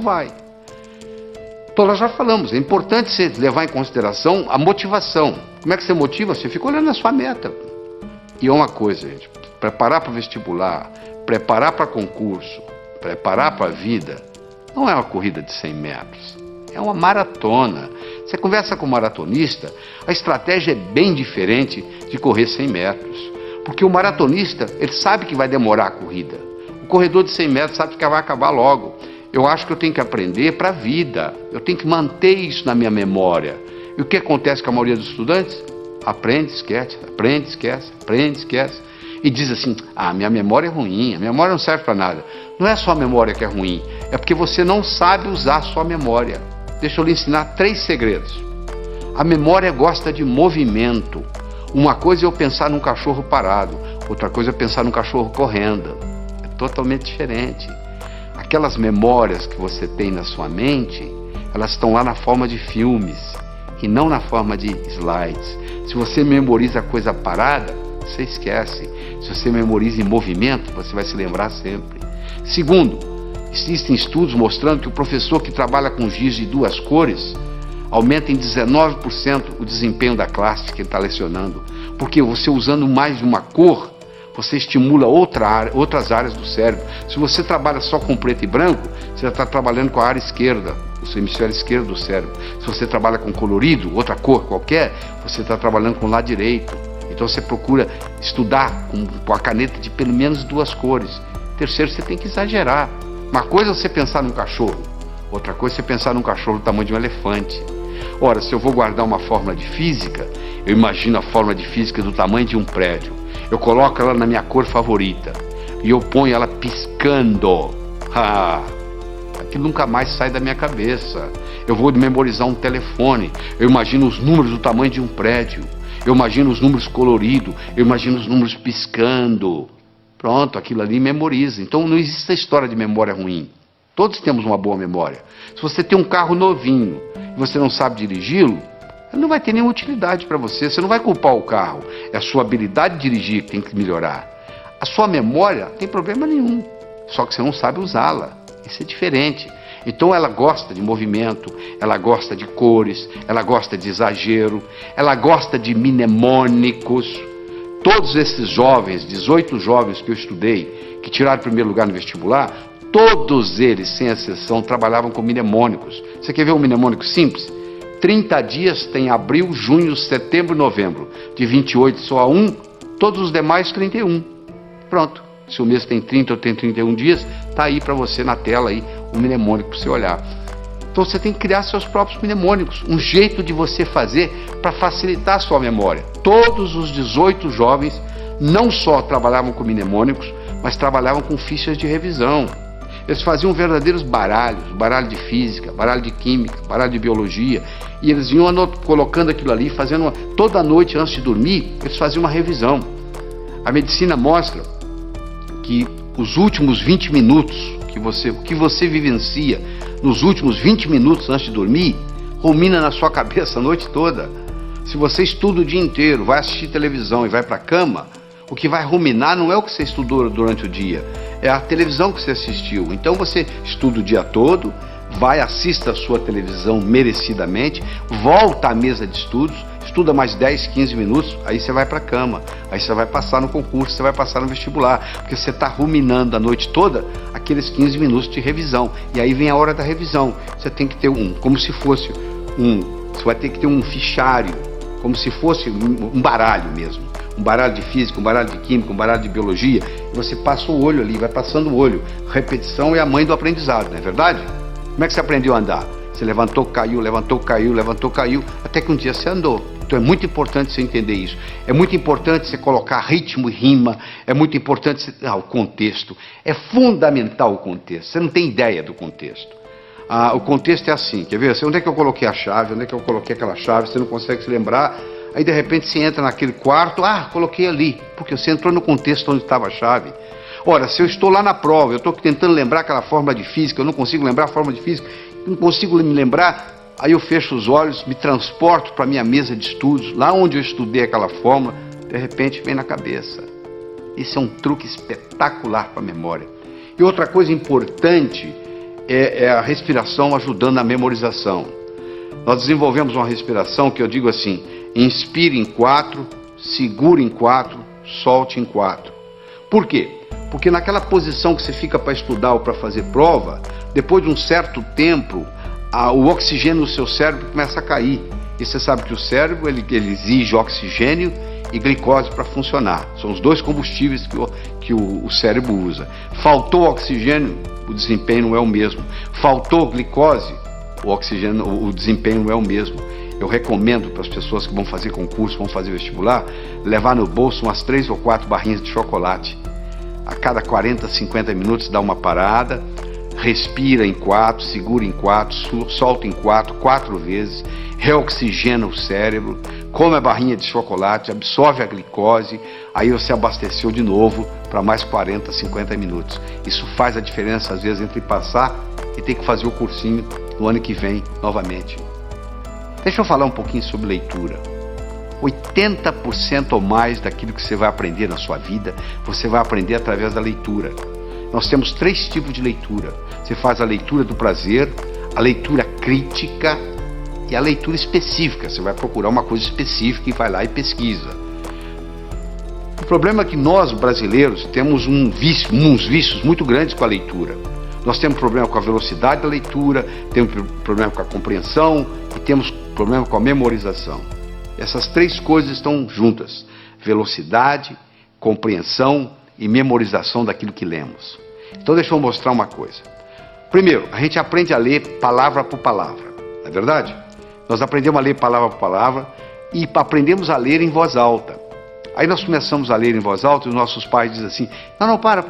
vai. Então nós já falamos, é importante você levar em consideração a motivação. Como é que você motiva? Você fica olhando a sua meta. E é uma coisa, gente, preparar para o vestibular, preparar para concurso, preparar para a vida, não é uma corrida de 100 metros, é uma maratona. Você conversa com um maratonista, a estratégia é bem diferente de correr 100 metros. Porque o maratonista, ele sabe que vai demorar a corrida. O corredor de 100 metros sabe que vai acabar logo. Eu acho que eu tenho que aprender para a vida. Eu tenho que manter isso na minha memória. E o que acontece com a maioria dos estudantes? Aprende, esquece, aprende, esquece, aprende, esquece. E diz assim, minha memória é ruim, a memória não serve para nada. Não é só a memória que é ruim, é porque você não sabe usar a sua memória. Deixa eu lhe ensinar 3 segredos. A memória gosta de movimento. Uma coisa é eu pensar num cachorro parado, outra coisa é pensar num cachorro correndo. É totalmente diferente. Aquelas memórias que você tem na sua mente, elas estão lá na forma de filmes e não na forma de slides. Se você memoriza coisa parada, você esquece. Se você memoriza em movimento, você vai se lembrar sempre. Segundo, existem estudos mostrando que o professor que trabalha com giz de 2 cores aumenta em 19% o desempenho da classe que ele está lecionando. Porque você usando mais de uma cor, você estimula outras áreas do cérebro. Se você trabalha só com preto e branco, você já está trabalhando com a área esquerda, o hemisfério esquerdo do cérebro. Se você trabalha com colorido, outra cor qualquer, você está trabalhando com o lado direito. Então você procura estudar com a caneta de pelo menos 2 cores. Terceiro, você tem que exagerar. Uma coisa é você pensar num cachorro, outra coisa é você pensar num cachorro do tamanho de um elefante. Ora, se eu vou guardar uma fórmula de física, eu imagino a fórmula de física do tamanho de um prédio. Eu coloco ela na minha cor favorita e eu ponho ela piscando. Aquilo nunca mais sai da minha cabeça. Eu vou memorizar um telefone, eu imagino os números do tamanho de um prédio. Eu imagino os números coloridos, eu imagino os números piscando. Pronto, aquilo ali memoriza. Então não existe a história de memória ruim. Todos temos uma boa memória. Se você tem um carro novinho e você não sabe dirigi-lo, ele não vai ter nenhuma utilidade para você. Você não vai culpar o carro. É a sua habilidade de dirigir que tem que melhorar. A sua memória não tem problema nenhum, só que você não sabe usá-la. Isso é diferente. Então ela gosta de movimento, ela gosta de cores, ela gosta de exagero, ela gosta de mnemônicos. Todos esses jovens, 18 jovens que eu estudei, que tiraram o primeiro lugar no vestibular, todos eles, sem exceção, trabalhavam com mnemônicos. Você quer ver um mnemônico simples? 30 dias tem abril, junho, setembro e novembro. De 28 só há 1, todos os demais 31. Pronto. Se o mês tem 30 ou tem 31 dias, está aí para você na tela aí, um mnemônico para você olhar. Então você tem que criar seus próprios mnemônicos, um jeito de você fazer para facilitar a sua memória. Todos os 18 jovens não só trabalhavam com mnemônicos, mas trabalhavam com fichas de revisão. Eles faziam verdadeiros baralhos, baralho de física, baralho de química, baralho de biologia, e eles iam colocando aquilo ali, fazendo toda noite antes de dormir, eles faziam uma revisão. A medicina mostra que os últimos 20 minutos que você vivencia nos últimos 20 minutos antes de dormir, rumina na sua cabeça a noite toda. Se você estuda o dia inteiro, vai assistir televisão e vai para a cama, o que vai ruminar não é o que você estudou durante o dia, é a televisão que você assistiu. Então você estuda o dia todo, vai, assista a sua televisão merecidamente, volta à mesa de estudos, estuda mais 10, 15 minutos, aí você vai para a cama, aí você vai passar no concurso, você vai passar no vestibular, porque você está ruminando a noite toda aqueles 15 minutos de revisão, e aí vem a hora da revisão. Você tem que ter você vai ter que ter um fichário, como se fosse um baralho mesmo, um baralho de física, um baralho de química, um baralho de biologia, e você passa o olho ali, vai passando o olho. Repetição é a mãe do aprendizado, não é verdade? Como é que você aprendeu a andar? Você levantou, caiu, levantou, caiu, levantou, caiu, até que um dia você andou. Então é muito importante você entender isso. É muito importante você colocar ritmo e rima. É muito importante você... o contexto. É fundamental o contexto. Você não tem ideia do contexto. O contexto é assim, quer ver? Onde é que eu coloquei a chave? Onde é que eu coloquei aquela chave? Você não consegue se lembrar. Aí de repente você entra naquele quarto. Coloquei ali. Porque você entrou no contexto onde estava a chave. Ora, se eu estou lá na prova, eu estou tentando lembrar aquela fórmula de física, eu não consigo lembrar a fórmula de física, não consigo me lembrar, aí eu fecho os olhos, me transporto para a minha mesa de estudos, lá onde eu estudei aquela fórmula, de repente vem na cabeça. Esse é um truque espetacular para a memória. E outra coisa importante é a respiração ajudando na memorização. Nós desenvolvemos uma respiração que eu digo assim: inspire em 4, segure em 4, solte em 4. Por quê? Porque naquela posição que você fica para estudar ou para fazer prova, depois de um certo tempo, o oxigênio no seu cérebro começa a cair. E você sabe que o cérebro ele exige oxigênio e glicose para funcionar. São os dois combustíveis que o cérebro usa. Faltou oxigênio, o desempenho não é o mesmo. Faltou glicose, o desempenho não é o mesmo. Eu recomendo para as pessoas que vão fazer concurso, vão fazer vestibular, levar no bolso umas 3 ou 4 barrinhas de chocolate. A cada 40, 50 minutos dá uma parada, respira em 4, segura em 4, solta em 4, 4 vezes, reoxigena o cérebro, come a barrinha de chocolate, absorve a glicose, aí você abasteceu de novo para mais 40, 50 minutos. Isso faz a diferença às vezes entre passar e ter que fazer o cursinho no ano que vem novamente. Deixa eu falar um pouquinho sobre leitura. 80% ou mais daquilo que você vai aprender na sua vida, você vai aprender através da leitura. Nós temos 3 tipos de leitura. Você faz a leitura do prazer, a leitura crítica e a leitura específica. Você vai procurar uma coisa específica e vai lá e pesquisa. O problema é que nós, brasileiros, temos uns vícios muito grandes com a leitura. Nós temos problema com a velocidade da leitura, temos problema com a compreensão e temos problema com a memorização. Essas 3 coisas estão juntas: velocidade, compreensão e memorização daquilo que lemos. Então deixa eu mostrar uma coisa. Primeiro, a gente aprende a ler palavra por palavra, não é verdade? Nós aprendemos a ler palavra por palavra e aprendemos a ler em voz alta. Aí nós começamos a ler em voz alta e os nossos pais dizem assim: não, para,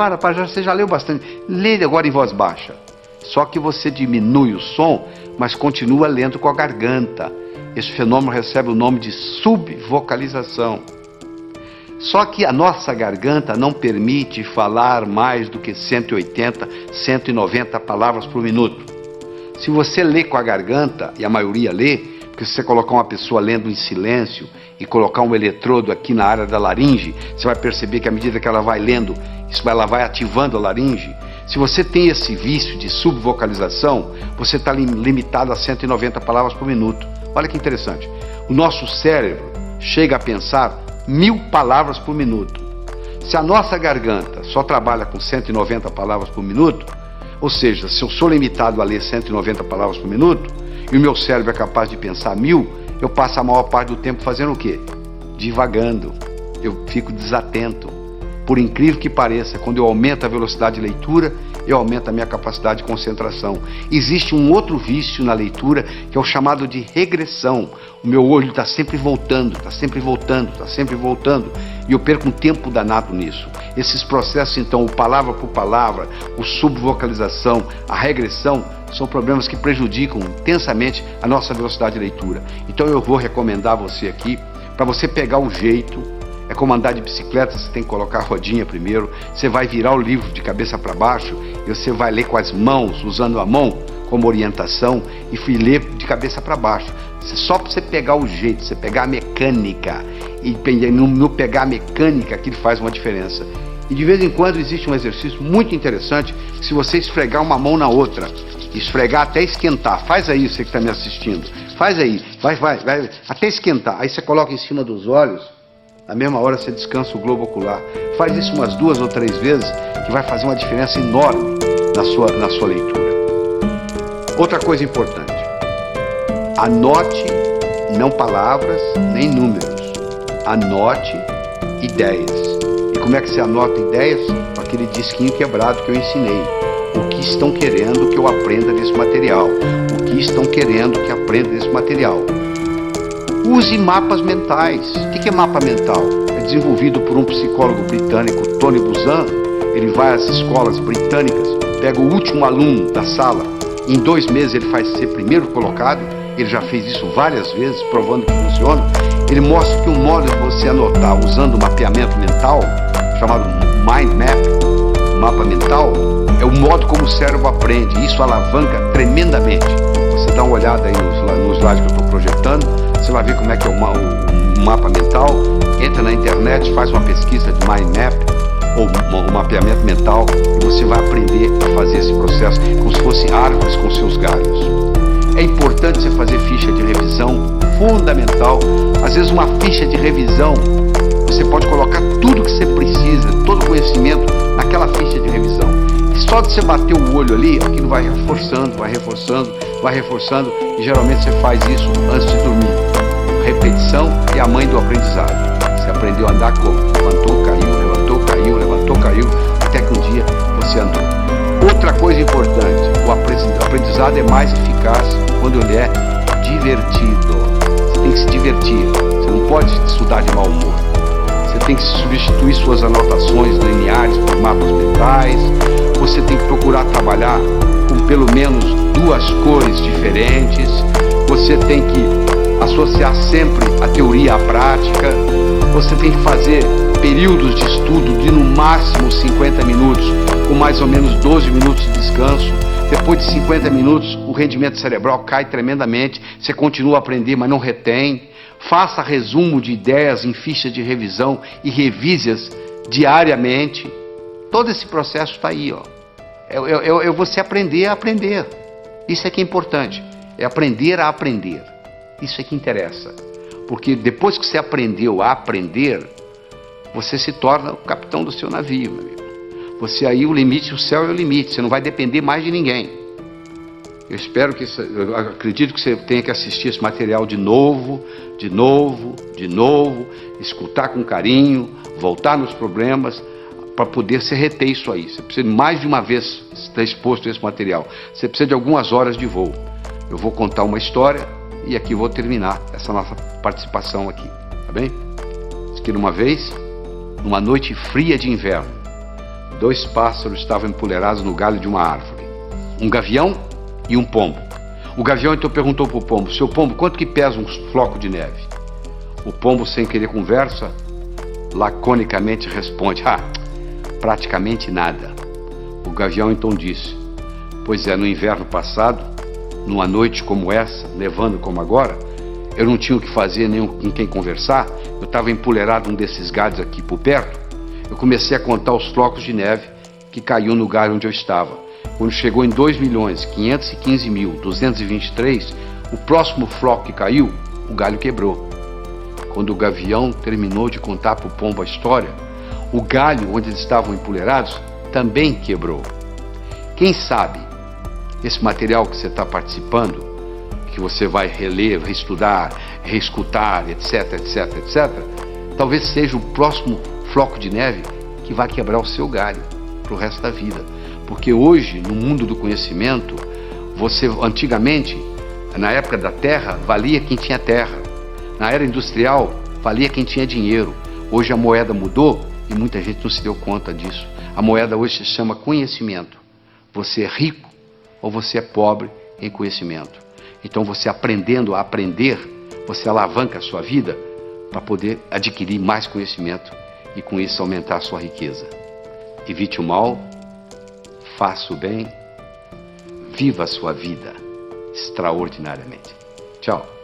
você já leu bastante, lê agora em voz baixa. Só que você diminui o som, mas continua lendo com a garganta. Esse fenômeno recebe o nome de subvocalização. Só que a nossa garganta não permite falar mais do que 180, 190 palavras por minuto. Se você lê com a garganta, e a maioria lê, porque se você colocar uma pessoa lendo em silêncio e colocar um eletrodo aqui na área da laringe, você vai perceber que à medida que ela vai lendo, ela vai ativando a laringe. Se você tem esse vício de subvocalização, você está limitado a 190 palavras por minuto. Olha que interessante. O nosso cérebro chega a pensar 1000 palavras por minuto. Se a nossa garganta só trabalha com 190 palavras por minuto, ou seja, se eu sou limitado a ler 190 palavras por minuto, e o meu cérebro é capaz de pensar 1000, eu passo a maior parte do tempo fazendo o quê? Divagando. Eu fico desatento. Por incrível que pareça, quando eu aumento a velocidade de leitura, eu aumento a minha capacidade de concentração. Existe um outro vício na leitura, que é o chamado de regressão. O meu olho está sempre voltando, e eu perco um tempo danado nisso. Esses processos, então, o palavra por palavra, o subvocalização, a regressão, são problemas que prejudicam intensamente a nossa velocidade de leitura. Então eu vou recomendar a você aqui, para você pegar o jeito. É como andar de bicicleta, você tem que colocar a rodinha primeiro, você vai virar o livro de cabeça para baixo e você vai ler com as mãos, usando a mão como orientação e ler de cabeça para baixo. Só para você pegar o jeito, você pegar a mecânica, e no pegar a mecânica que faz uma diferença. E de vez em quando existe um exercício muito interessante, que se você esfregar uma mão na outra, esfregar até esquentar, faz aí você que está me assistindo, faz aí, vai, até esquentar, aí você coloca em cima dos olhos. Na mesma hora você descansa o globo ocular. Faz isso umas 2 ou 3 vezes, que vai fazer uma diferença enorme na sua leitura. Outra coisa importante: anote não palavras nem números, anote ideias. E como é que você anota ideias? Com aquele disquinho quebrado que eu ensinei. O que estão querendo que eu aprenda desse material? O que estão querendo que aprenda desse material? Use mapas mentais. O que é mapa mental? É desenvolvido por um psicólogo britânico, Tony Buzan. Ele vai às escolas britânicas, pega o último aluno da sala, em 2 meses ele faz ser primeiro colocado. Ele já fez isso várias vezes, provando que funciona. Ele mostra que o modo de você anotar usando o mapeamento mental, chamado Mind Map, mapa mental, é o modo como o cérebro aprende. Isso alavanca tremendamente. Você dá uma olhada aí nos slides que eu estou projetando, você vai ver como é que é o mapa mental. Entra na internet, faz uma pesquisa de Mind Map ou um mapeamento mental, e você vai aprender a fazer esse processo como se fossem árvores com seus galhos. É importante você fazer ficha de revisão, fundamental. Às vezes uma ficha de revisão, você pode colocar tudo que você precisa, todo o conhecimento naquela ficha de revisão. E só de você bater o olho ali, aquilo vai reforçando, vai reforçando, vai reforçando, e geralmente você faz isso antes de dormir. Repetição é a mãe do aprendizado. Você aprendeu a andar como? Levantou, caiu, levantou, caiu, levantou, caiu, até que um dia você andou. Outra coisa importante, o aprendizado é mais eficaz quando ele é divertido. Você tem que se divertir, você não pode estudar de mau humor. Você tem que substituir suas anotações lineares por mapas mentais, você tem que procurar trabalhar com pelo menos 2 cores diferentes, você tem que associar sempre a teoria à prática, você tem que fazer períodos de estudo de no máximo 50 minutos, com mais ou menos 12 minutos de descanso. Depois de 50 minutos, o rendimento cerebral cai tremendamente, você continua a aprender, mas não retém. Faça resumo de ideias em fichas de revisão e revise-as diariamente. Todo esse processo está aí, ó. É você aprender a aprender. Isso é que é importante, é aprender a aprender. Isso é que interessa. Porque depois que você aprendeu a aprender, você se torna o capitão do seu navio, meu amigo. Você aí, o limite, o céu é o limite, você não vai depender mais de ninguém. Eu acredito que você tenha que assistir esse material de novo, escutar com carinho, voltar nos problemas, para poder se reter isso aí. Você precisa mais de uma vez estar exposto a esse material. Você precisa de algumas horas de voo. Eu vou contar uma história e aqui vou terminar essa nossa participação aqui, tá bem? Diz que numa vez, numa noite fria de inverno, 2 pássaros estavam empoleirados no galho de uma árvore. Um gavião e um pombo. O gavião então perguntou para o pombo: seu pombo, quanto que pesa um floco de neve? O pombo, sem querer conversa, laconicamente responde: praticamente nada. O gavião então disse: pois é, no inverno passado, numa noite como essa, nevando como agora, eu não tinha o que fazer nem com quem conversar, eu estava empoleirado num desses galhos aqui por perto, eu comecei a contar os flocos de neve que caiu no galho onde eu estava. Quando chegou em 2.515.223, o próximo floco que caiu, o galho quebrou. Quando o gavião terminou de contar para o pombo a história, o galho onde eles estavam empoleirados também quebrou. Quem sabe esse material que você está participando, que você vai reler, reestudar, reescutar, etc, etc, etc, talvez seja o próximo floco de neve que vai quebrar o seu galho para o resto da vida. Porque hoje, no mundo do conhecimento, antigamente, na época da terra, valia quem tinha terra. Na era industrial, valia quem tinha dinheiro. Hoje a moeda mudou e muita gente não se deu conta disso. A moeda hoje se chama conhecimento. Você é rico ou você é pobre em conhecimento. Então você aprendendo a aprender, você alavanca a sua vida para poder adquirir mais conhecimento e com isso aumentar a sua riqueza. Evite o mal, faça o bem, viva a sua vida extraordinariamente. Tchau.